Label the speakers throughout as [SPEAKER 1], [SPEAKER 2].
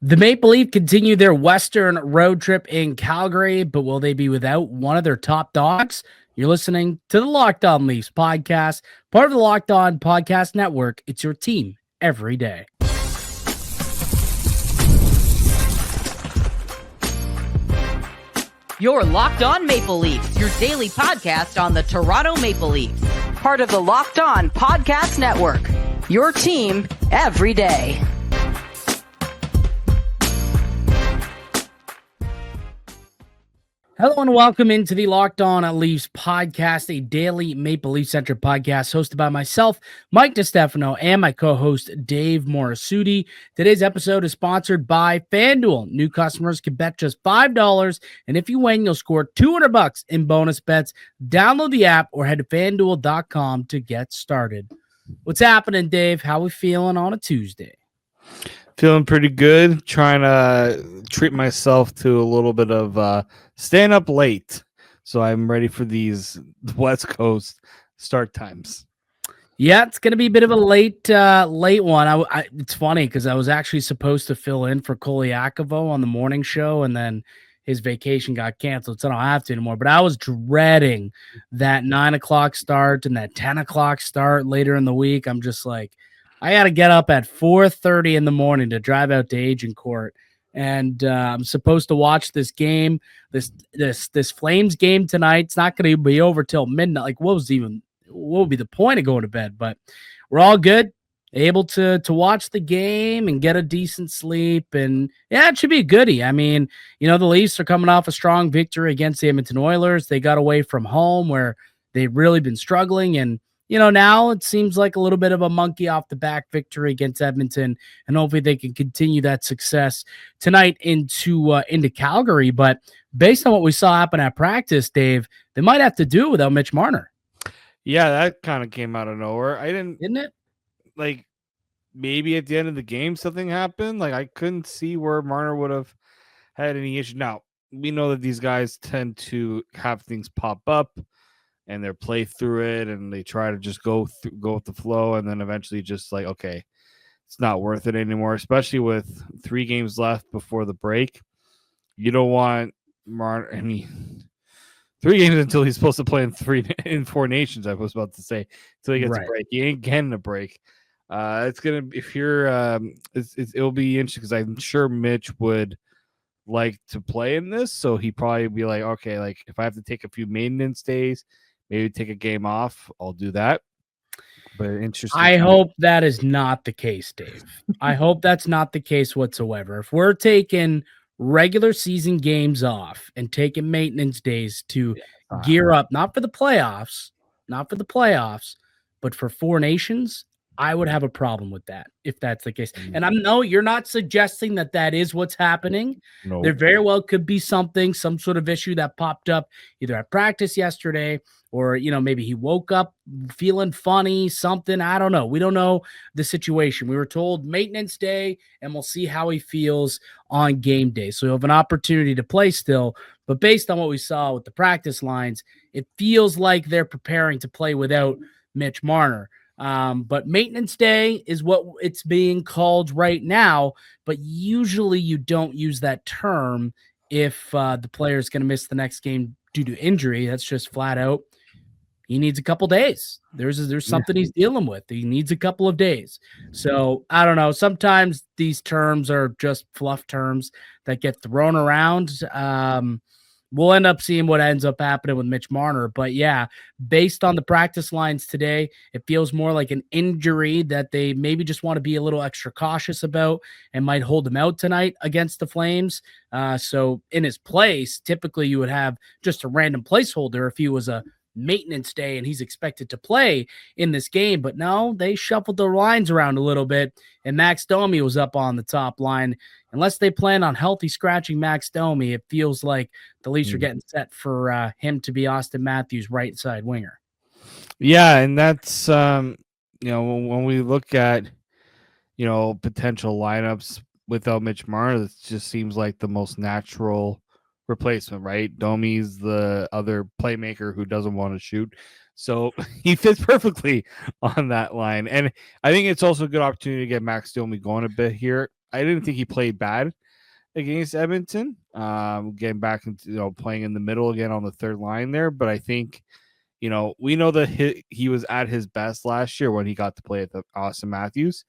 [SPEAKER 1] The Maple Leaf continue their Western road trip in Calgary, but will they be without one of their top dogs? You're listening to the Locked On Leafs podcast, part of the Locked On Podcast Network. It's your team every day.
[SPEAKER 2] You're Locked On Maple Leafs, your daily podcast on the Toronto Maple Leafs, part of the Locked On Podcast Network. Your team every day.
[SPEAKER 1] Hello and welcome into the Locked On Leafs podcast, a daily Maple Leaf-centric podcast hosted by myself, Mike DiStefano, and my co-host, Dave Morassutti. Today's episode is sponsored by FanDuel. New customers can bet just $5, and if you win, you'll score $200 in bonus bets. Download the app or head to FanDuel.com to get started. What's happening, Dave? How we feeling on a Tuesday?
[SPEAKER 3] Feeling pretty good. Trying to treat myself to a little bit of staying up late. So I'm ready for these West Coast start times.
[SPEAKER 1] Yeah, it's going to be a bit of a late one. It's funny because I was actually supposed to fill in for Koliakovo on the morning show, and then his vacation got canceled, so I don't have to anymore. But I was dreading that 9 o'clock start and that 10 o'clock start later in the week. I'm just like, I got to get up at 4:30 in the morning to drive out to Agincourt. And I'm supposed to watch this game, this Flames game tonight. It's not going to be over till midnight. Like, what would be the point of going to bed? But we're all good, able to watch the game and get a decent sleep. And yeah, it should be a goodie. I mean, the Leafs are coming off a strong victory against the Edmonton Oilers. They got away from home where they've really been struggling, and now it seems like a little bit of a monkey off the back victory against Edmonton, and hopefully they can continue that success tonight into Calgary. But based on what we saw happen at practice, Dave, they might have to do it without Mitch Marner.
[SPEAKER 3] Yeah, that kind of came out of nowhere.
[SPEAKER 1] Didn't it?
[SPEAKER 3] Like, maybe at the end of the game something happened. Like, I couldn't see where Marner would have had any issue. Now, we know that these guys tend to have things pop up and they play through it, and they try to just go with the flow, and then eventually just like, okay, it's not worth it anymore, especially with 3 games left before the break. You don't want Marner, 3 games until he's supposed to play in 4 nations, I was about to say, until he gets a break. He ain't getting a break. It's going to, if you're, it'll be interesting because I'm sure Mitch would like to play in this, so he probably be like, okay, like if I have to take a few maintenance days, maybe take a game off, I'll do that. But interesting.
[SPEAKER 1] I hope that is not the case, Dave. I hope that's not the case whatsoever. If we're taking regular season games off and taking maintenance days to gear up, not for the playoffs, but for 4 nations, I would have a problem with that if that's the case. And you're not suggesting that is what's happening.
[SPEAKER 3] No.
[SPEAKER 1] There very well could be some sort of issue that popped up either at practice yesterday or, maybe he woke up feeling funny, something. I don't know. We don't know the situation. We were told maintenance day, and we'll see how he feels on game day. So he'll have an opportunity to play still. But based on what we saw with the practice lines, it feels like they're preparing to play without Mitch Marner. But maintenance day is what it's being called right now, but usually you don't use that term if the player is going to miss the next game due to injury. That's just flat out. He needs a couple days. There's something he's dealing with. He needs a couple of days. So I don't know. Sometimes these terms are just fluff terms that get thrown around. We'll end up seeing what ends up happening with Mitch Marner. But yeah, based on the practice lines today, it feels more like an injury that they maybe just want to be a little extra cautious about and might hold him out tonight against the Flames. So in his place, typically you would have just a random placeholder if he was a maintenance day and he's expected to play in this game. But no, they shuffled the lines around a little bit, and Max Domi was up on the top line. Unless they plan on healthy scratching Max Domi, it feels like the Leafs are getting set for him to be Austin Matthews' right side winger.
[SPEAKER 3] Yeah, and that's when we look at potential lineups without Mitch Marner, it just seems like the most natural replacement, right? Domi's the other playmaker who doesn't want to shoot. So he fits perfectly on that line. And I think it's also a good opportunity to get Max Domi going a bit here. I didn't think he played bad against Edmonton. Getting back into playing in the middle again on the third line there, but I think we know that he was at his best last year when he got to play at the Austin Matthews,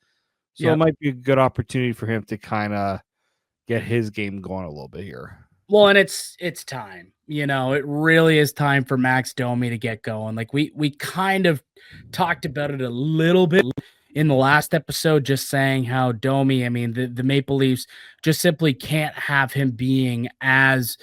[SPEAKER 3] so it might be a good opportunity for him to kind of get his game going a little bit here.
[SPEAKER 1] Well, and it's time. It really is time for Max Domi to get going. Like we kind of talked about it a little bit in the last episode, just saying how Domi, I mean, the Maple Leafs just simply can't have him being as,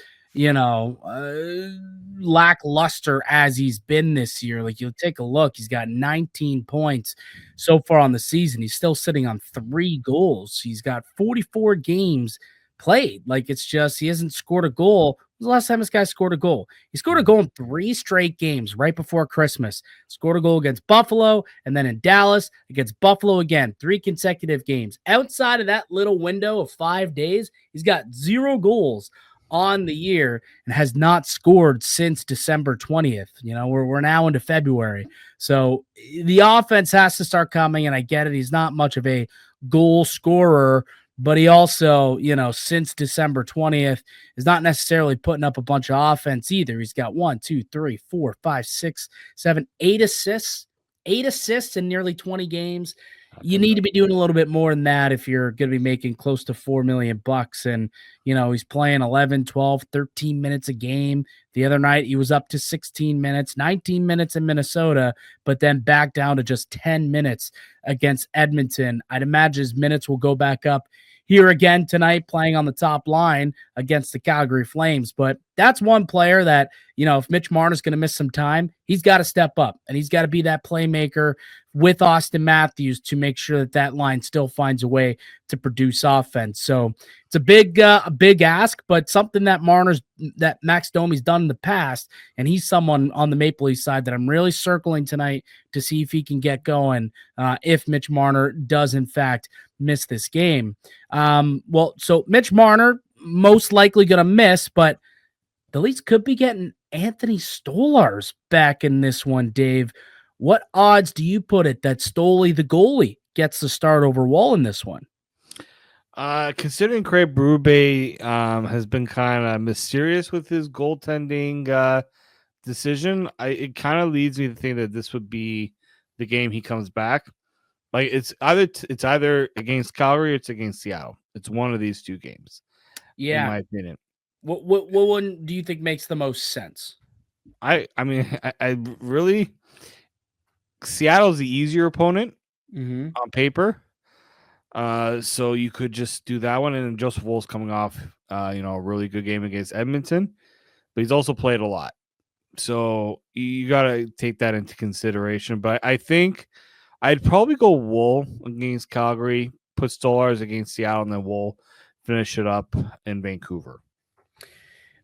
[SPEAKER 1] lackluster as he's been this year. Like, you'll take a look, he's got 19 points so far on the season. He's still sitting on 3 goals. He's got 44 games played. Like, it's just, he hasn't scored a goal. When was the last time this guy scored a goal? He scored a goal in 3 straight games right before Christmas. Scored a goal against Buffalo, and then in Dallas against Buffalo again. 3 consecutive games. Outside of that little window of 5 days, he's got 0 goals on the year and has not scored since December 20th. We're now into February. So the offense has to start coming, and I get it. He's not much of a goal scorer, but he also, since December 20th is not necessarily putting up a bunch of offense either. He's got 1, 2, 3, 4, 5, 6, 7, 8 assists, 8 assists in nearly 20 games. You need to be doing a little bit more than that if you're going to be making close to $4 million. And, he's playing 11, 12, 13 minutes a game. The other night, he was up to 16 minutes, 19 minutes in Minnesota, but then back down to just 10 minutes against Edmonton. I'd imagine his minutes will go back up here again tonight, playing on the top line against the Calgary Flames. But that's one player that, if Mitch Marner is going to miss some time, he's got to step up, and he's got to be that playmaker with Austin Matthews to make sure that that line still finds a way to produce offense. So it's a big ask, but something that Max Domi's done in the past, and he's someone on the Maple Leafs side that I'm really circling tonight to see if he can get going if Mitch Marner does in fact miss this game. So Mitch Marner most likely going to miss, but the Leafs could be getting Anthony Stolarz back in this one, Dave. What odds do you put it that Stoley, the goalie, gets the start over Wall in this one?
[SPEAKER 3] Considering Craig Berube has been kind of mysterious with his goaltending decision, it kind of leads me to think that this would be the game he comes back. Like, it's either against Calgary or it's against Seattle. It's one of these 2 games. Yeah, in my opinion.
[SPEAKER 1] What one do you think makes the most sense?
[SPEAKER 3] I really, Seattle's the easier opponent on paper. So you could just do that one, and then Joseph Wolf's coming off a really good game against Edmonton, but he's also played a lot. So you got to take that into consideration. But I think I'd probably go Wool against Calgary, put Stolarz against Seattle, and then Wool finish it up in Vancouver.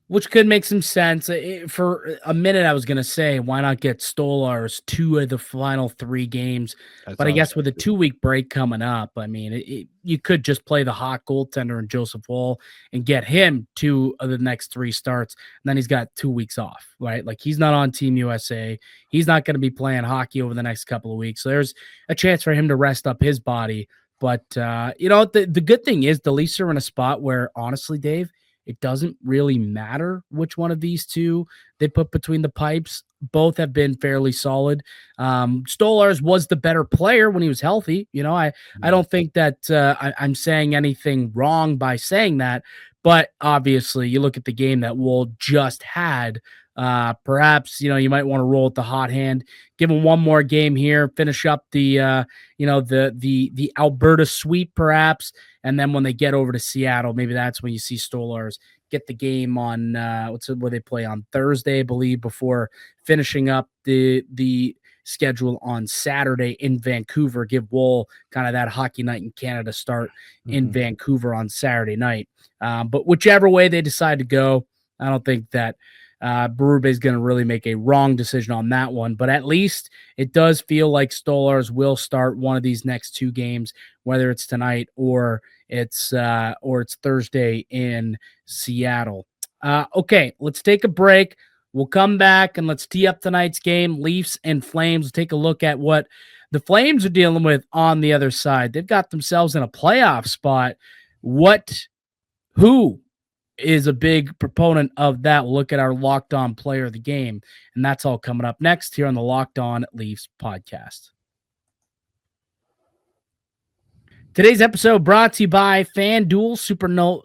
[SPEAKER 1] Which could make some sense. For a minute, I was going to say, why not get Stolarz 2 of the final 3 games? But I guess with a 2-week break coming up, I mean, you could just play the hot goaltender in Joseph Woll and get him 2 of the next 3 starts. And then he's got 2 weeks off, right? Like, he's not on Team USA. He's not going to be playing hockey over the next couple of weeks. So there's a chance for him to rest up his body. But, the good thing is the Leafs are in a spot where, honestly, Dave, it doesn't really matter which one of these 2 they put between the pipes. Both have been fairly solid. Stolarz was the better player when he was healthy. I don't think that I'm saying anything wrong by saying that, but obviously you look at the game that Wool just had. Perhaps, you might want to roll with the hot hand, give him one more game here, finish up the Alberta sweep perhaps. And then when they get over to Seattle, maybe that's when you see Stolarz get the game on, where they play on Thursday, I believe, before finishing up the schedule on Saturday in Vancouver, give Wool kind of that hockey night in Canada start in Vancouver on Saturday night. But whichever way they decide to go, I don't think that Berube is going to really make a wrong decision on that one, but at least it does feel like Stolarz will start one of these next 2 games, whether it's tonight or it's Thursday in Seattle. Okay, let's take a break. We'll come back and let's tee up tonight's game, Leafs and Flames. We'll take a look at what the Flames are dealing with on the other side. They've got themselves in a playoff spot. Who is a big proponent of that? We'll look at our Locked On player of the game, and that's all coming up next here on the Locked On Leafs podcast. Today's episode brought to you by FanDuel.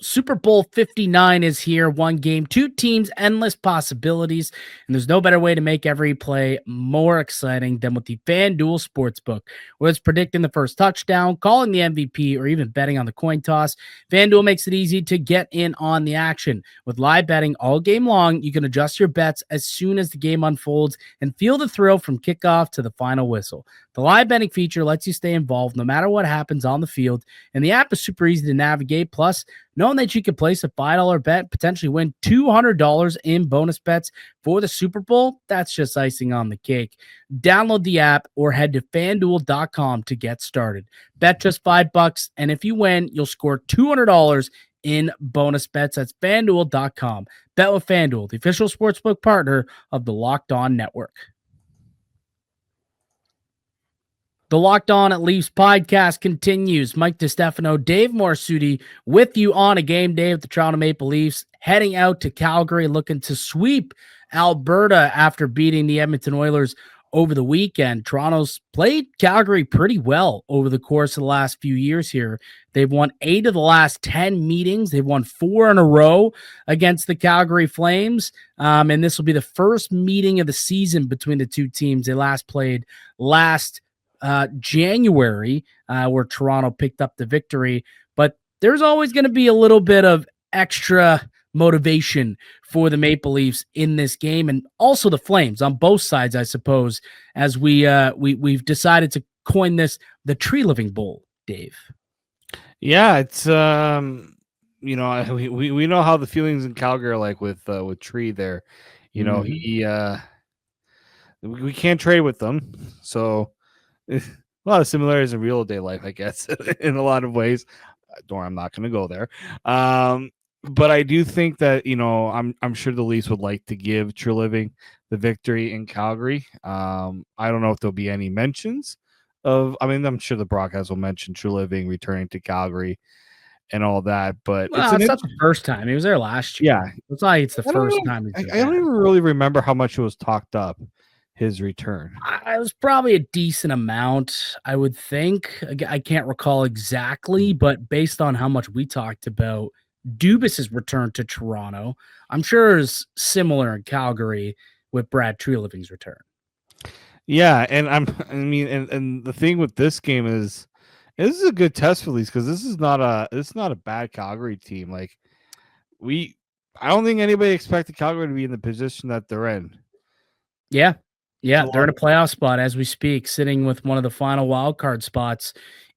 [SPEAKER 1] Super Bowl 59 is here. One game, two teams, endless possibilities. And there's no better way to make every play more exciting than with the FanDuel Sportsbook. Whether it's predicting the first touchdown, calling the MVP, or even betting on the coin toss, FanDuel makes it easy to get in on the action. With live betting all game long, you can adjust your bets as soon as the game unfolds and feel the thrill from kickoff to the final whistle. The live betting feature lets you stay involved no matter what happens on the field, and the app is super easy to navigate. Plus, knowing that you can place a $5 bet, potentially win $200 in bonus bets for the Super Bowl, that's just icing on the cake. Download the app or head to FanDuel.com to get started. Bet just $5, and if you win, you'll score $200 in bonus bets. That's FanDuel.com. Bet with FanDuel, the official sportsbook partner of the Locked On Network. The Locked On at Leafs podcast continues. Mike DiStefano, Dave Morassutti with you on a game day with the Toronto Maple Leafs, heading out to Calgary, looking to sweep Alberta after beating the Edmonton Oilers over the weekend. Toronto's played Calgary pretty well over the course of the last few years here. They've won 8 of the last 10 meetings. They've won 4 in a row against the Calgary Flames. And this will be the first meeting of the season between the two teams. They last played last January, where Toronto picked up the victory. But there's always going to be a little bit of extra motivation for the Maple Leafs in this game, and also the Flames on both sides, I suppose, as we've decided to coin this the Tree Living Bowl, Dave.
[SPEAKER 3] Yeah, it's we know how the feelings in Calgary are like with Tree there. We can't trade with them, so a lot of similarities in real day life, I guess, in a lot of ways. I'm not going to go there. But I do think that, I'm sure the Leafs would like to give True Living the victory in Calgary. I don't know if there'll be any mentions I'm sure the broadcast will mention True Living returning to Calgary and all that, but
[SPEAKER 1] it's not the first time. He was there last year.
[SPEAKER 3] Yeah.
[SPEAKER 1] It's like it's the first time.
[SPEAKER 3] I don't even really remember how much it was talked up, his return.
[SPEAKER 1] It was probably a decent amount, I would think. I can't recall exactly, but based on how much we talked about Dubas's return to Toronto, I'm sure it's similar in Calgary with Brad Treliving's return.
[SPEAKER 3] Yeah, and and the thing with this game is this is a good test for these, because this is not a bad Calgary team. Like I don't think anybody expected Calgary to be in the position that they're in.
[SPEAKER 1] Yeah, they're in a playoff spot as we speak, sitting with one of the final wild card spots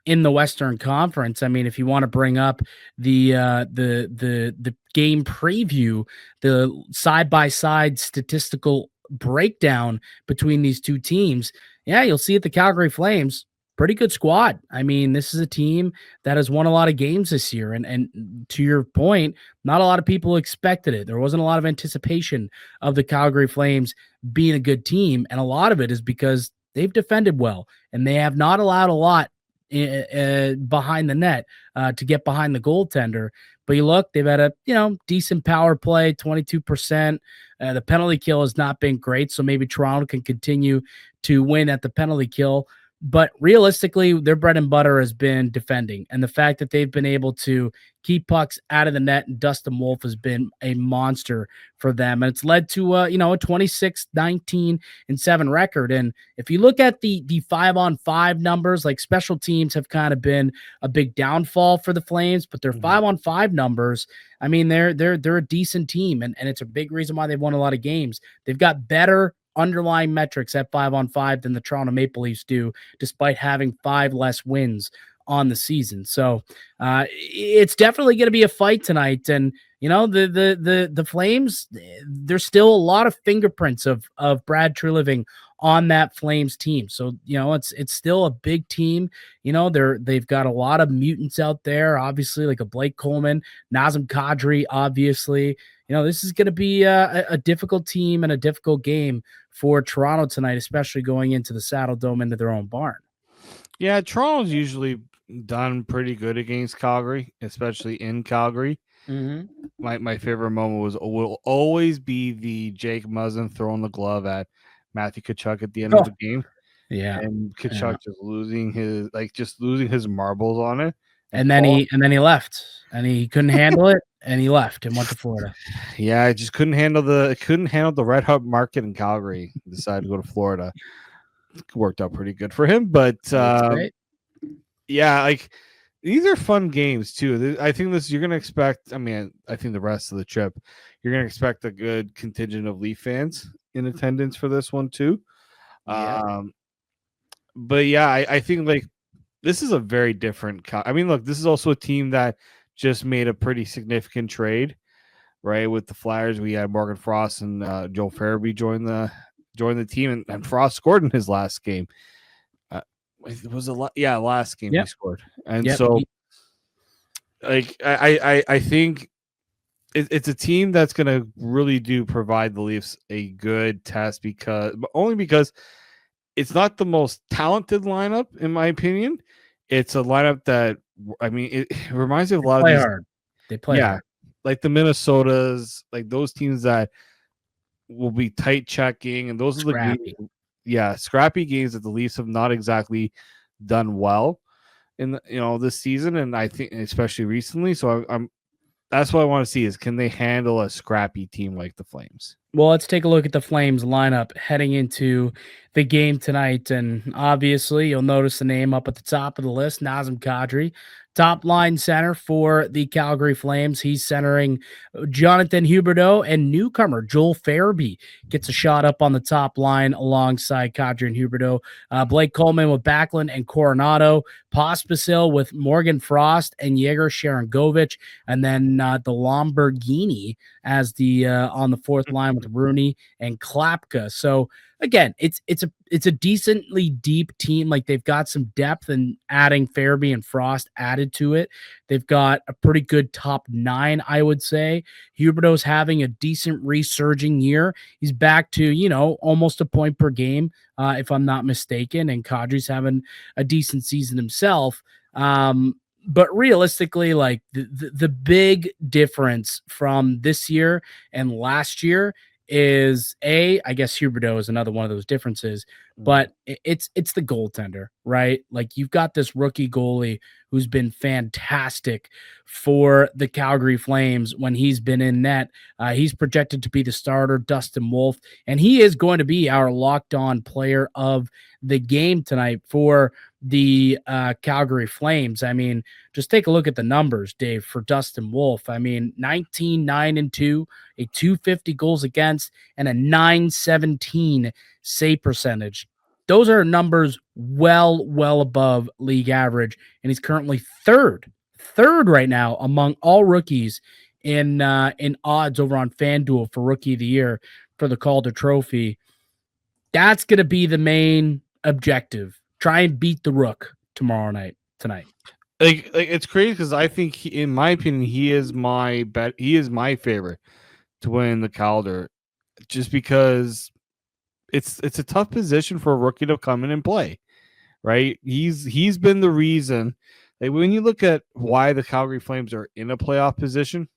[SPEAKER 1] in the Western Conference. I mean, if you want to bring up the game preview, the side-by-side statistical breakdown between these two teams, you'll see at the Calgary Flames, pretty good squad. I mean, this is a team that has won a lot of games this year. And to your point, not a lot of people expected it. There wasn't a lot of anticipation of the Calgary Flames being a good team. And a lot of it is because they've defended well, and they have not allowed a lot behind the net to get behind the goaltender. But you look, they've had a decent power play, 22%. The penalty kill has not been great, so maybe Toronto can continue to win at the penalty kill. But realistically, their bread and butter has been defending. And the fact that they've been able to keep pucks out of the net, and Dustin Wolf has been a monster for them. And it's led to a 26-19-7 record. And if you look at the 5-on-5 numbers, like special teams have kind of been a big downfall for the Flames, but their 5-on-5 numbers, I mean, they're a decent team. And it's a big reason why they've won a lot of games. They've got better underlying metrics at 5-on-5 than the Toronto Maple Leafs do, despite having 5 less wins on the season. So it's definitely going to be a fight tonight. And the Flames, there's still a lot of fingerprints of Brad Treliving on that Flames team. So it's still a big team. They've got a lot of mutants out there, obviously, like a Blake Coleman, Nazem Kadri, obviously. This is going to be a difficult team and a difficult game for Toronto tonight, especially going into the Saddle Dome, into their own barn.
[SPEAKER 3] Yeah, Toronto's usually done pretty good against Calgary, especially in Calgary. My favorite moment will always be the Jake Muzzin throwing the glove at Matthew Tkachuk at the end of the game.
[SPEAKER 1] Yeah.
[SPEAKER 3] And Tkachuk just losing his marbles on it.
[SPEAKER 1] And then he left, and he couldn't handle it, and he left and went to Florida.
[SPEAKER 3] Yeah, I just couldn't handle the red hot market in Calgary. Decided to go to Florida. It worked out pretty good for him, but yeah, like these are fun games too. I think you're gonna expect. I mean, I think the rest of the trip, you're gonna expect a good contingent of Leaf fans in attendance for this one too.
[SPEAKER 1] Yeah.
[SPEAKER 3] But yeah, I think like this is a very different. I mean, look, this is also a team that just made a pretty significant trade, right? With the Flyers, we had Morgan Frost and Joel Farabee join the team, and Frost scored in his last game. It was last game he scored, and so like I think it's a team that's going to really provide the Leafs a good test because it's not the most talented lineup in my opinion. It's a lineup that it reminds me of a lot of these.
[SPEAKER 1] Hard. They play hard.
[SPEAKER 3] Like the Minnesotas, like those teams that will be tight checking, and those
[SPEAKER 1] scrappy.
[SPEAKER 3] are the games, scrappy games that the Leafs have not exactly done well in this season, and I think especially recently. So I'm that's what I want to see is can they handle a scrappy team like the Flames?
[SPEAKER 1] Well, let's take a look at the Flames lineup heading into the game tonight. And obviously, you'll notice the name up at the top of the list, Nazem Kadri, top line center for the Calgary Flames. He's centering Jonathan Huberdeau, and newcomer Joel Farabee gets a shot up on the top line alongside Kadri and Huberdeau. Blake Coleman with Backlund and Coronado, Pospisil with Morgan Frost and Yegor Sharangovich, and then the Lamborghini as the on the fourth line with Rooney and Klapka. So again, it's a decently deep team. Like they've got some depth, and adding Farabee and Frost added to it. They've got a pretty good top nine, I would say. Huberdeau's having a decent resurging year. He's back to, almost a point per game, if I'm not mistaken. And Kadri's having a decent season himself. But realistically, like the big difference from this year and last year is I guess Huberdeau is another one of those differences, but it's the goaltender, right? Like you've got this rookie goalie who's been fantastic for the Calgary Flames when he's been in net. He's projected to be the starter, Dustin Wolf, and he is going to be our locked on player of the game tonight for the Calgary Flames. I mean, just take a look at the numbers, Dave, for Dustin Wolf. I mean, 19-9-2, a 250 goals against, and a 917 save percentage. Those are numbers well above league average, and he's currently third right now among all rookies in odds over on FanDuel for Rookie of the Year for the Calder Trophy. That's going to be the main objective. Try and beat the Rook tonight.
[SPEAKER 3] Like it's crazy because I think, in my opinion, he is my bet. He is my favorite to win the Calder, just because it's a tough position for a rookie to come in and play. Right? He's been the reason. Like when you look at why the Calgary Flames are in a playoff position,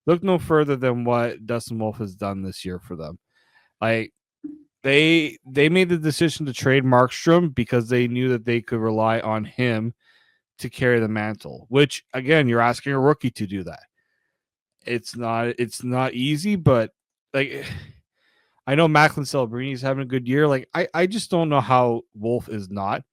[SPEAKER 3] look no further than what Dustin Wolf has done this year for them. Like they made the decision to trade Markstrom because they knew that they could rely on him to carry the mantle, which again, you're asking a rookie to do that. It's not easy, but like I know Macklin Celebrini is having a good year. Like I just don't know how Wolf is not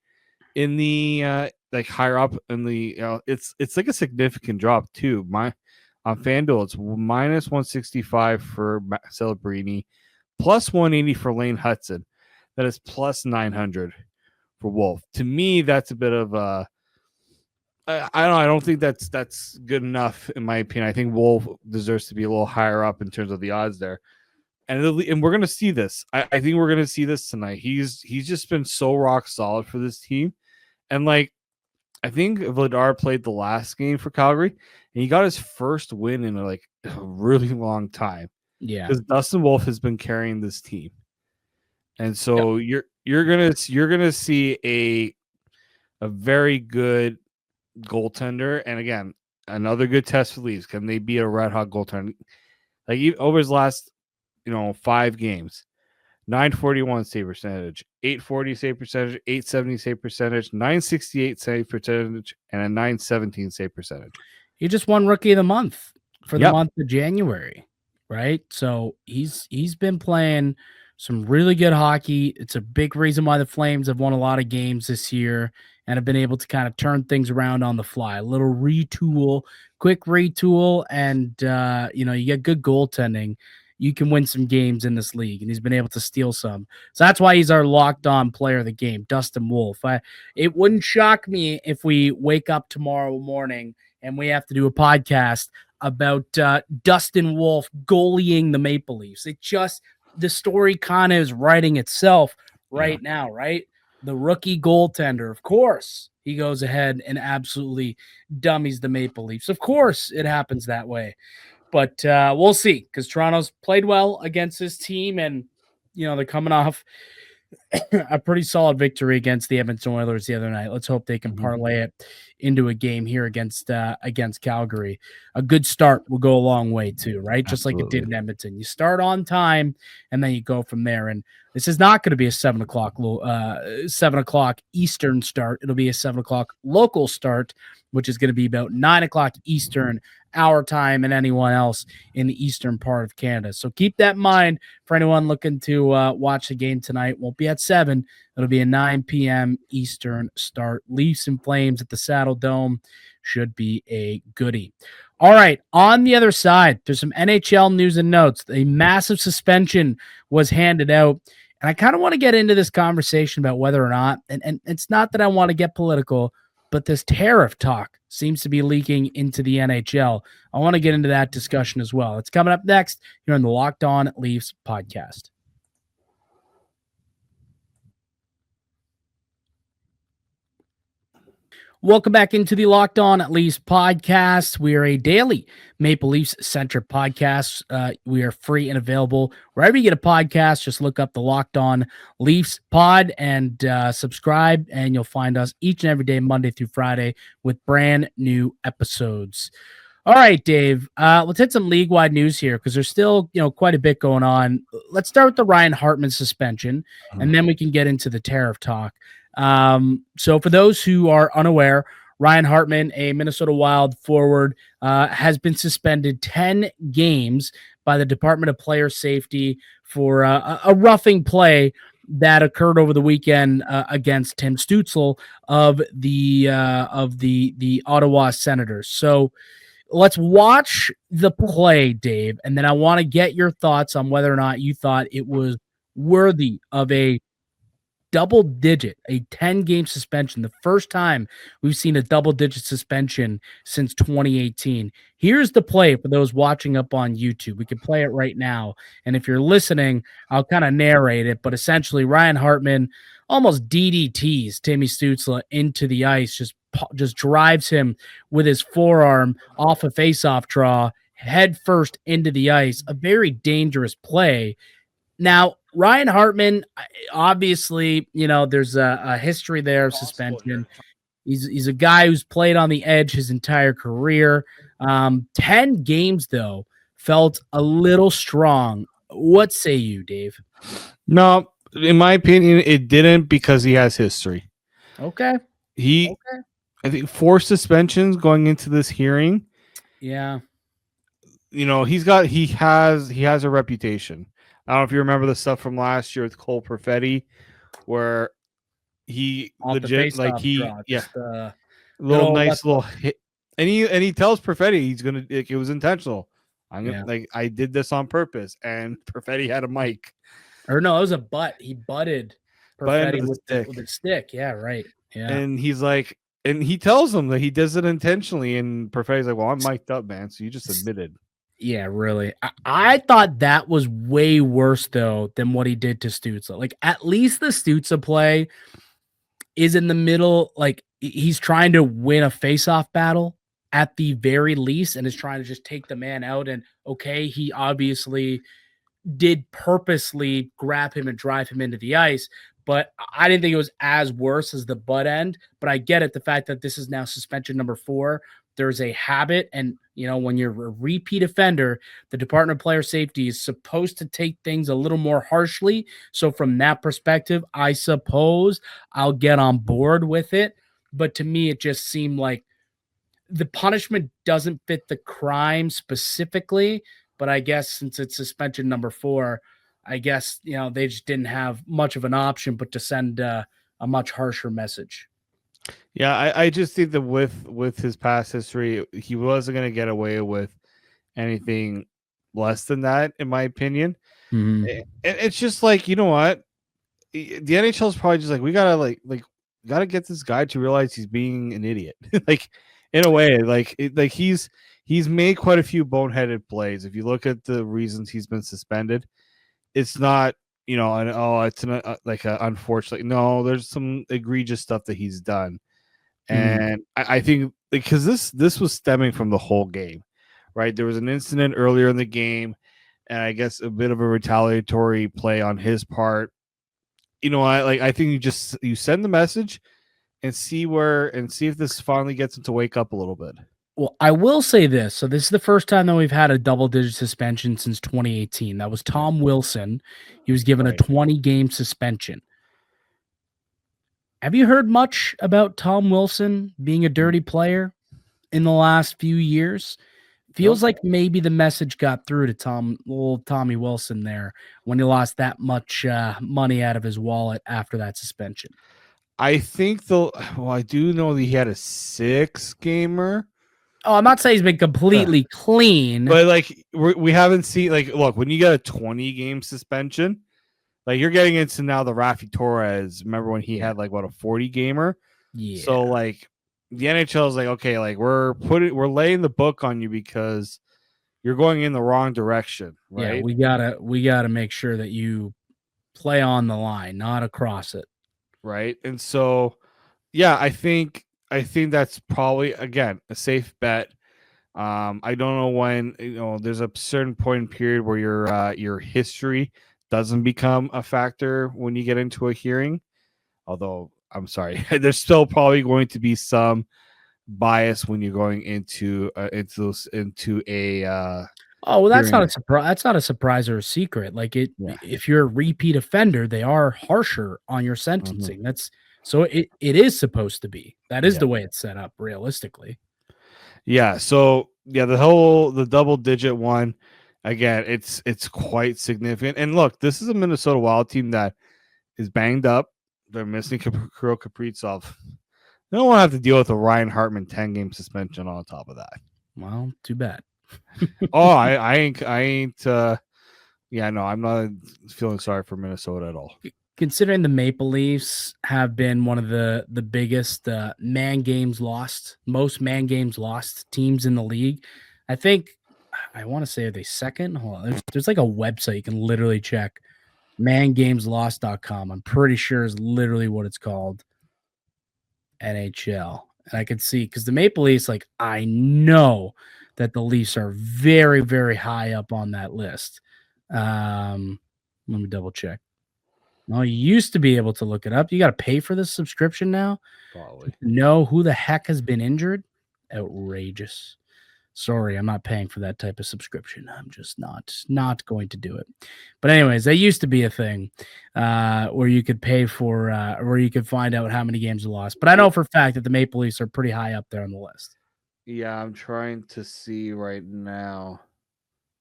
[SPEAKER 3] in the like higher up in the it's like a significant drop too. On FanDuel, it's minus 165 for Celebrini, plus 180 for Lane Hudson. That is plus 900 for Wolf. To me, that's a bit of a I don't think that's good enough in my opinion. I think Wolf deserves to be a little higher up in terms of the odds there. And we're gonna see this. I think we're gonna see this tonight. He's just been so rock solid for this team. And like I think Vladar played the last game for Calgary and he got his first win in like a really long time.
[SPEAKER 1] Yeah.
[SPEAKER 3] Because Dustin Wolf has been carrying this team. And so you're gonna see a very good goaltender. And again, another good test for Leafs. Can they be a red hot goaltender? Like over his last, 5 games, 941 save percentage, 840 save percentage, 870 save percentage, 968 save percentage, and a 917 save percentage.
[SPEAKER 1] He just won Rookie of the Month for the
[SPEAKER 3] Yep.
[SPEAKER 1] month of January, right? So he's been playing some really good hockey. It's a big reason why the Flames have won a lot of games this year and have been able to kind of turn things around on the fly. A little quick retool, and you get good goaltending. You can win some games in this league, and he's been able to steal some. So that's why he's our locked-on player of the game, Dustin Wolf. It wouldn't shock me if we wake up tomorrow morning and we have to do a podcast about Dustin Wolf goalieing the Maple Leafs. The story kind of is writing itself right now, right? The rookie goaltender, of course, he goes ahead and absolutely dummies the Maple Leafs. Of course, it happens that way. But we'll see, because Toronto's played well against this team, and they're coming off a pretty solid victory against the Edmonton Oilers the other night. Let's hope they can parlay it into a game here against Calgary. A good start will go a long way too, right? Just like it did in Edmonton. You start on time and then you go from there. And this is not going to be a 7 o'clock Eastern start. It'll be a 7 o'clock local start, which is going to be about 9 o'clock Eastern our time and anyone else in the eastern part of Canada. So keep that in mind for anyone looking to watch the game tonight. Won't be at 7. It'll be a 9 p.m. Eastern start. Leafs and Flames at the Saddle Dome should be a goodie. All right, on the other side, there's some NHL news and notes. A massive suspension was handed out, and I kind of want to get into this conversation about whether or not, and it's not that I want to get political, but this tariff talk seems to be leaking into the NHL. I want to get into that discussion as well. It's coming up next here on the Locked On Leafs podcast. Welcome back into the Locked On Leafs podcast. We are a daily Maple Leafs centric podcast. We are free and available wherever you get a podcast. Just look up the Locked On Leafs pod and subscribe, and you'll find us each and every day, Monday through Friday, with brand new episodes. All right, Dave, let's hit some league-wide news here because there's still, quite a bit going on. Let's start with the Ryan Hartman suspension, and then we can get into the tariff talk. So for those who are unaware, Ryan Hartman, a Minnesota Wild forward, has been suspended 10 games by the Department of Player Safety for a roughing play that occurred over the weekend against Tim Stützle of the Ottawa Senators. So let's watch the play, Dave, and then I want to get your thoughts on whether or not you thought it was worthy of a 10-game suspension. The first time we've seen a double-digit suspension since 2018. Here's the play for those watching up on YouTube. We can play it right now. And if you're listening, I'll kind of narrate it. But essentially, Ryan Hartman almost DDTs Timmy Stützle into the ice, just drives him with his forearm off a face-off draw, head first into the ice. A very dangerous play. Now, Ryan Hartman, obviously, there's a history there of suspension. He's a guy who's played on the edge his entire career. 10 games, though, felt a little strong. What say you, Dave?
[SPEAKER 3] No, in my opinion, it didn't because he has history.
[SPEAKER 1] Okay.
[SPEAKER 3] I think 4 suspensions going into this hearing.
[SPEAKER 1] Yeah.
[SPEAKER 3] He has a reputation. I don't know if you remember the stuff from last year with Cole Perfetti, where he little nice little hit, and he tells Perfetti he's gonna, it was intentional. I did this on purpose, and Perfetti had a mic.
[SPEAKER 1] Or no, it was a butt. He butted Perfetti with the stick. Yeah, right. Yeah,
[SPEAKER 3] and he's like, and he tells him that he does it intentionally, and Perfetti's like, "Well, I'm mic'd up, man, so you just admitted."
[SPEAKER 1] Yeah, really. I thought that was way worse, though, than what he did to Stützle. Like, at least the Stützle play is in the middle. Like, he's trying to win a face-off battle at the very least and is trying to just take the man out. And, okay, he obviously did purposely grab him and drive him into the ice. but I didn't think it was as worse as the butt end. But I get it, the fact that this is now suspension number 4. There's a habit, and when you're a repeat offender, the Department of Player Safety is supposed to take things a little more harshly. So from that perspective, I suppose I'll get on board with it. But to me, it just seemed like the punishment doesn't fit the crime specifically. But I guess since it's suspension number 4, I guess they just didn't have much of an option but to send a much harsher message.
[SPEAKER 3] Yeah, I just think that with his past history, he wasn't going to get away with anything less than that, in my opinion.
[SPEAKER 1] Mm-hmm.
[SPEAKER 3] And it's just like, you know what? The NHL is probably just like, we gotta gotta get this guy to realize he's being an idiot. Like, in a way, he's made quite a few boneheaded plays. If you look at the reasons he's been suspended, it's not it's unfortunately, no, there's some egregious stuff that he's done. And I think because this was stemming from the whole game, right? There was an incident earlier in the game, and I guess a bit of a retaliatory play on his part. I think you send the message and see if this finally gets him to wake up a little bit.
[SPEAKER 1] Well, I will say this. So this is the first time that we've had a double-digit suspension since 2018. That was Tom Wilson. He was given a 20-game suspension. Have you heard much about Tom Wilson being a dirty player in the last few years? Feels like maybe the message got through to Tommy Wilson there when he lost that much money out of his wallet after that suspension.
[SPEAKER 3] I think I do know that he had a 6-gamer.
[SPEAKER 1] Oh, I'm not saying he's been completely clean.
[SPEAKER 3] But we haven't seen look, when you get a 20-game suspension, you're getting into now the Rafi Torres. Remember when he had a 40-gamer?
[SPEAKER 1] Yeah.
[SPEAKER 3] So the NHL is okay, we're laying the book on you because you're going in the wrong direction, right?
[SPEAKER 1] Yeah, we gotta make sure that you play on the line, not across it.
[SPEAKER 3] Right. And so I think that's probably, again, a safe bet. I don't know when, there's a certain point in period where your history doesn't become a factor when you get into a hearing. Although, I'm sorry, there's still probably going to be some bias when you're going into a
[SPEAKER 1] oh, well, that's not a surprise. That's not a surprise or a secret. If you're a repeat offender, they are harsher on your sentencing.
[SPEAKER 3] Mm-hmm.
[SPEAKER 1] That's so it is supposed to be. That is the way it's set up realistically.
[SPEAKER 3] Yeah. So the double-digit one, again, it's quite significant. And look, this is a Minnesota Wild team that is banged up. They're missing Kirill Kaprizov. They don't want to have to deal with a Ryan Hartman 10-game suspension on top of that.
[SPEAKER 1] Well, too bad.
[SPEAKER 3] I ain't. I'm not feeling sorry for Minnesota at all.
[SPEAKER 1] Considering the Maple Leafs have been one of the biggest most man games lost teams in the league, I think I want to say are they second? Hold on, there's a website you can literally check, mangameslost.com. I'm pretty sure is literally what it's called. NHL, and I could see because the Maple Leafs, I know that the Leafs are very, very high up on that list. Let me double check. Well, you used to be able to look it up. You got to pay for this subscription now.
[SPEAKER 3] Probably.
[SPEAKER 1] Know who the heck has been injured? Outrageous. Sorry, I'm not paying for that type of subscription. I'm just not going to do it. But anyways, that used to be a thing where you could pay for where you could find out how many games you lost. But I know for a fact that the Maple Leafs are pretty high up there on the list.
[SPEAKER 3] Yeah, I'm trying to see right now.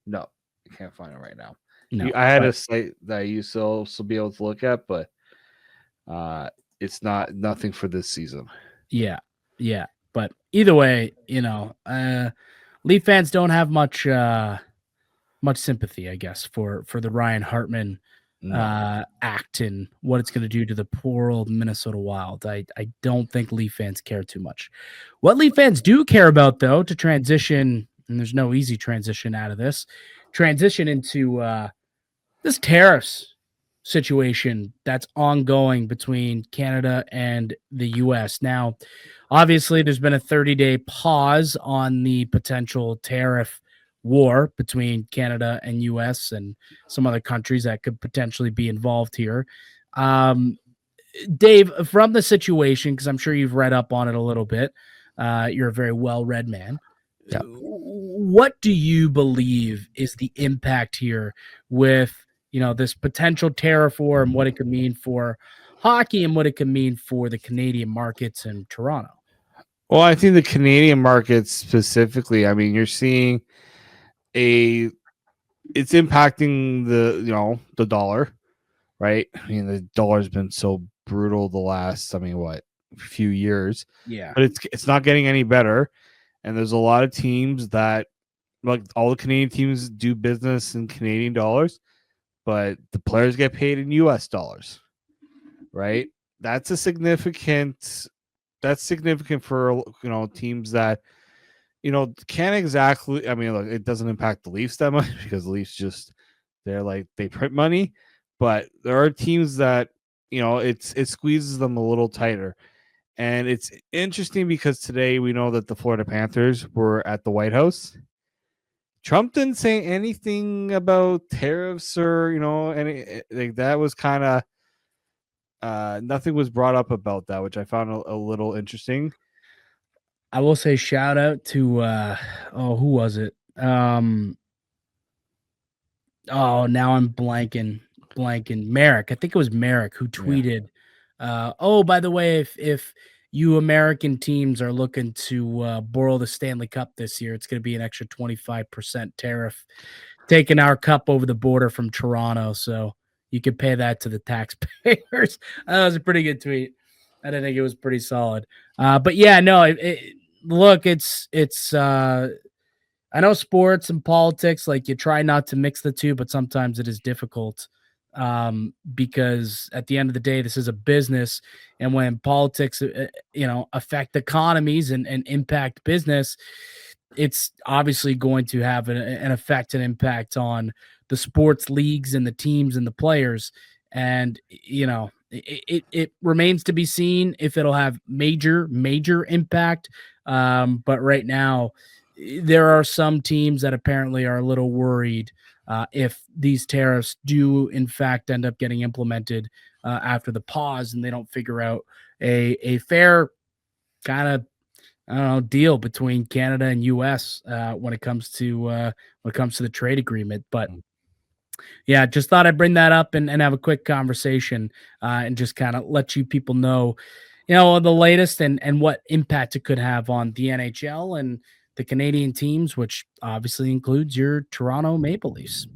[SPEAKER 3] No, I can't find it right now. No, I had a site that I used to also be able to look at, but it's nothing for this season.
[SPEAKER 1] Yeah. But either way, Leaf fans don't have much sympathy, I guess, for the Ryan Hartman act and what it's going to do to the poor old Minnesota Wild. I don't think Leaf fans care too much. What Leaf fans do care about, though, to transition, and there's no easy transition out of this, transition into this tariffs situation that's ongoing between Canada and the U.S. Now, obviously, there's been a 30-day pause on the potential tariff war between Canada and U.S. and some other countries that could potentially be involved here. Dave, from the situation, because I'm sure you've read up on it a little bit, you're a very well-read man.
[SPEAKER 3] Yeah.
[SPEAKER 1] What do you believe is the impact here with, this potential tariff war and what it could mean for hockey and what it could mean for the Canadian markets in Toronto?
[SPEAKER 3] Well, I think the Canadian market specifically, I mean, you're seeing it's impacting the dollar, right? I mean, the dollar's been so brutal the last, few years.
[SPEAKER 1] Yeah.
[SPEAKER 3] But it's not getting any better. And there's a lot of teams that, like, all the Canadian teams do business in Canadian dollars, but the players get paid in US dollars, right? That's significant for, teams that, can't exactly, I mean, look, it doesn't impact the Leafs that much because the Leafs they print money, but there are teams that, it squeezes them a little tighter. And it's interesting because today we know that the Florida Panthers were at the White House. Trump didn't say anything about tariffs or, any, like, that was kind of nothing was brought up about that, which I found a little interesting.
[SPEAKER 1] I will say shout out to who was it? Now I'm blanking. Merrick. I think it was Merrick who tweeted, by the way, if you American teams are looking to borrow the Stanley Cup this year, it's going to be an extra 25% tariff taking our cup over the border from Toronto. So you could pay that to the taxpayers. That was a pretty good tweet. I didn't think it was pretty solid. But yeah, no, look, it's I know sports and politics, like, you try not to mix the two, but sometimes it is difficult, because at the end of the day, this is a business. And when politics, affect economies and impact business, it's obviously going to have an effect and impact on the sports leagues and the teams and the players. And, it remains to be seen if it'll have major impact. But right now, there are some teams that apparently are a little worried if these tariffs do in fact end up getting implemented after the pause, and they don't figure out a fair kind of deal between Canada and US when it comes to the trade agreement. But yeah, just thought I'd bring that up and have a quick conversation and just kind of let you people know, the latest and what impact it could have on the NHL and the Canadian teams, which obviously includes your Toronto Maple Leafs.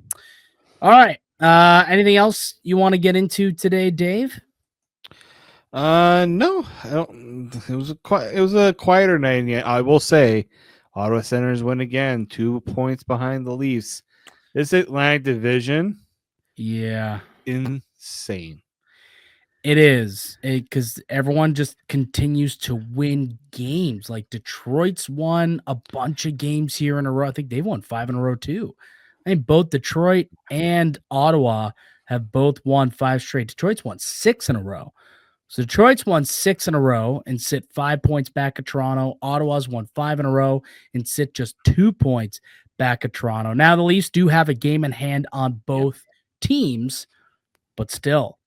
[SPEAKER 1] All right. Anything else you want to get into today, Dave?
[SPEAKER 3] No, I don't. It was a quieter night. And yet I will say, Ottawa Senators win again, 2 points behind the Leafs. This Atlantic Division,
[SPEAKER 1] yeah,
[SPEAKER 3] insane.
[SPEAKER 1] It is, because everyone just continues to win games. Like, Detroit's won a bunch of games here in a row. I think they've won 5 in a row too. I think both Detroit and Ottawa have both won 5 straight. Detroit's won 6 in a row. So Detroit's won 6 in a row and sit 5 points back at Toronto. Ottawa's won 5 in a row and sit just 2 points back at Toronto. Now, the Leafs do have a game in hand on both teams, but still,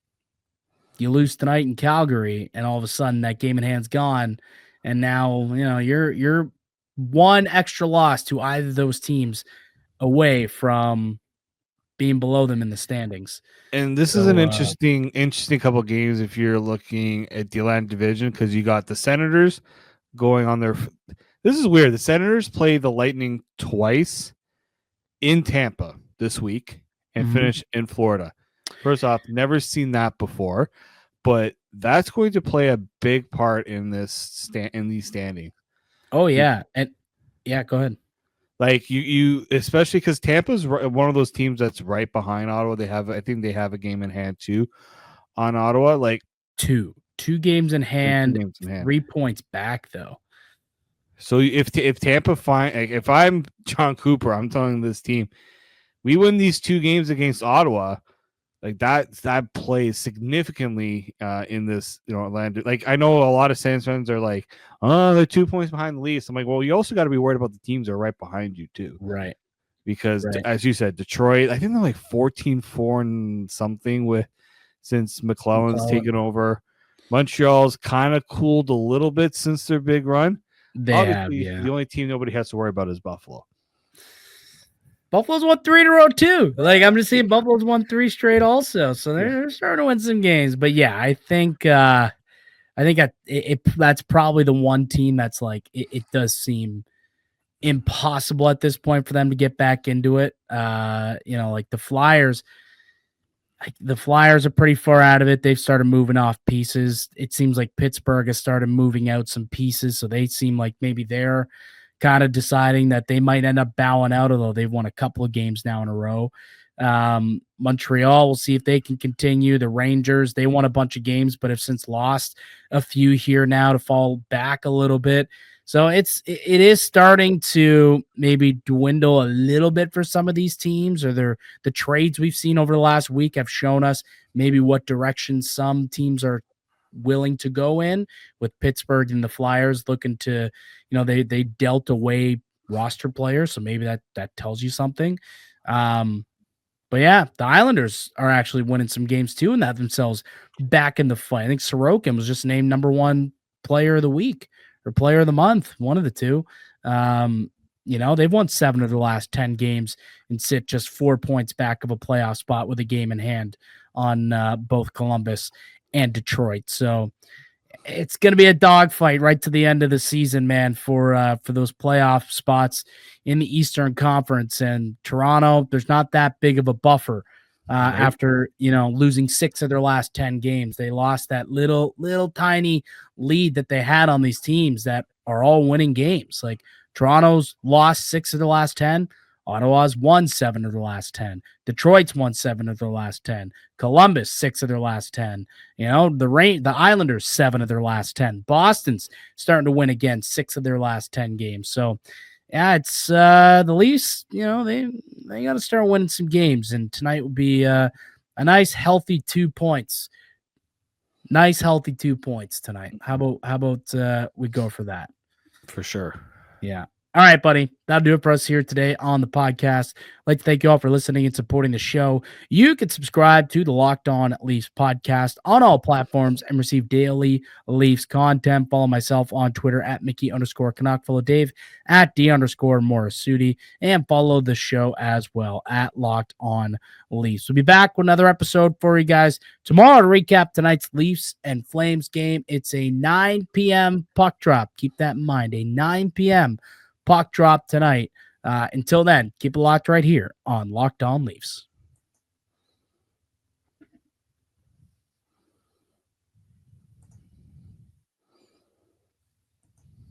[SPEAKER 1] you lose tonight in Calgary, and all of a sudden that game in hand's gone. And now, you're one extra loss to either of those teams away from being below them in the standings.
[SPEAKER 3] And this is an interesting couple of games if you're looking at the Atlantic Division, because you got the Senators going on their. This is weird. The Senators play the Lightning twice in Tampa this week and finish in Florida. First off, never seen that before, but that's going to play a big part in these standings.
[SPEAKER 1] Oh yeah, and yeah, go ahead.
[SPEAKER 3] Like you especially because Tampa's one of those teams that's right behind Ottawa. I think they have a game in hand too on Ottawa. Like
[SPEAKER 1] two games in hand, 3 points back though.
[SPEAKER 3] So if Tampa if I'm John Cooper, I'm telling this team, we win these 2 games against Ottawa. Like that plays significantly in this, Atlanta. Like, I know a lot of Sens fans are like, oh, they're 2 points behind the Leafs. I'm like, well, you also got to be worried about the teams that are right behind you too,
[SPEAKER 1] right?
[SPEAKER 3] Because as you said, Detroit, I think they're like 14-4 and something since McClellan's taken over. Montreal's kind of cooled a little bit since their big run.
[SPEAKER 1] They
[SPEAKER 3] Obviously,
[SPEAKER 1] have, yeah.
[SPEAKER 3] the only team nobody has to worry about is Buffalo.
[SPEAKER 1] Buffalo's won 3 in a row too. Like I'm just seeing Buffalo's won 3 straight also. So they're starting to win some games. But yeah, I think that's probably the one team that's like it does seem impossible at this point for them to get back into it. Like the Flyers. The Flyers are pretty far out of it. They've started moving off pieces. It seems like Pittsburgh has started moving out some pieces, so they seem like maybe they're kind of deciding that they might end up bowing out, although they've won a couple of games now in a row. Montreal, we'll see if they can continue. The Rangers, they won a bunch of games, but have since lost a few here now to fall back a little bit. So it is starting to maybe dwindle a little bit for some of these teams, or the trades we've seen over the last week have shown us maybe what direction some teams are willing to go in, with Pittsburgh and the Flyers looking to, they dealt away roster players. So maybe that tells you something. But yeah, the Islanders are actually winning some games too and have themselves back in the fight. I think Sorokin was just named number 1 player of the week or player of the month, one of the two. They've won 7 of the last 10 games and sit just 4 points back of a playoff spot with a game in hand on both Columbus and Detroit. So it's going to be a dogfight right to the end of the season, man, for those playoff spots in the Eastern Conference. And Toronto, there's not that big of a buffer after, losing 6 of their last 10 games. They lost that little tiny lead that they had on these teams that are all winning games. Like Toronto's lost 6 of the last 10. Ottawa's won 7 of the last 10. Detroit's won 7 of their last 10. Columbus, 6 of their last 10. The Islanders, 7 of their last 10. Boston's starting to win again, 6 of their last 10 games. So, yeah, it's the Leafs, they got to start winning some games. And tonight will be a nice, healthy 2 points. Nice, healthy 2 points tonight. How about we go for that?
[SPEAKER 3] For sure.
[SPEAKER 1] Yeah. All right, buddy. That'll do it for us here today on the podcast. I'd like to thank you all for listening and supporting the show. You can subscribe to the Locked On Leafs podcast on all platforms and receive daily Leafs content. Follow myself on Twitter at Mickey_Canuck. Follow Dave at D_Morassutti, and follow the show as well at Locked On Leafs. We'll be back with another episode for you guys tomorrow to recap tonight's Leafs and Flames game. It's a 9 p.m. puck drop. Keep that in mind. A 9 p.m. puck drop tonight. Until then, keep it locked right here on Locked On Leafs.